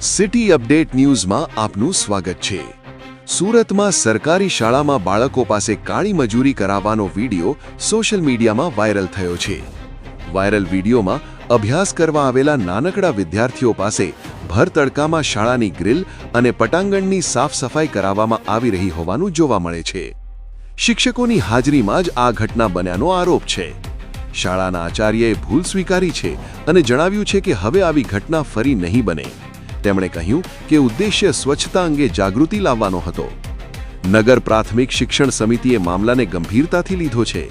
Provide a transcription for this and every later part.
City update ન્યૂઝમાં આપનું સ્વાગત છે। સુરતમાં સરકારી શાળામાં બાળકો પાસે કાળી મજૂરી કરાવવાનો વિડિયો સોશિયલ મીડિયામાં વાયરલ થયો છે। વાયરલ વિડિયોમાં અભ્યાસ કરવા આવેલા નાનકડા વિદ્યાર્થીઓ પાસે ભર તડકામાં શાળાની ગ્રીલ અને પટાંગણની સાફ સફાઈ કરાવવામાં આવી રહી હોવાનું જોવા મળે છે। શિક્ષકોની હાજરીમાં જ આ ઘટના બન્યાનો આરોપ છે। શાળાના આચાર્યએ ભૂલ સ્વીકારી છે અને જણાવ્યું છે કે હવે આવી ઘટના ફરી નહીં બને। તેમણે કહ્યું કે ઉદ્દેશ્ય સ્વચ્છતા અંગે જાગૃતિ લાવવાનો હતો। નગર પ્રાથમિક શિક્ષણ સમિતિએ મામલાને ગંભીરતાથી લીધો છે।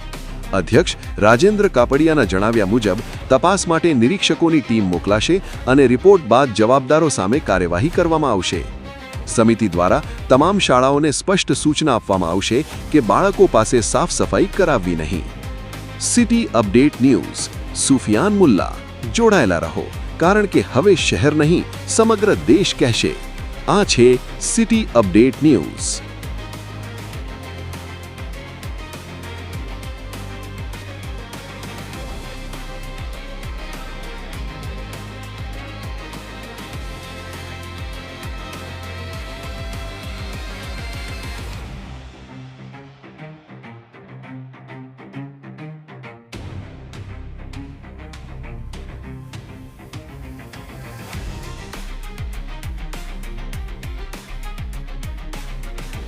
અધ્યક્ષ રાજેન્દ્ર કાપડિયાના જણાવ્યા મુજબ તપાસ માટે નિરીક્ષકોની ટીમ મોકલાશે અને રિપોર્ટ બાદ જવાબદારો સામે કાર્યવાહી કરવામાં આવશે। સમિતિ દ્વારા તમામ શાળાઓને સ્પષ્ટ સૂચના આપવામાં આવશે કે બાળકો પાસે સાફ સફાઈ કરાવવી નહીં। City update news Sufiyan Mulla, જોડાયેલા રહો, કારણ કે હવે શહેર નહીં સમગ્ર દેશ કહેશે। આ છે સિટી અપડેટ ન્યૂઝ।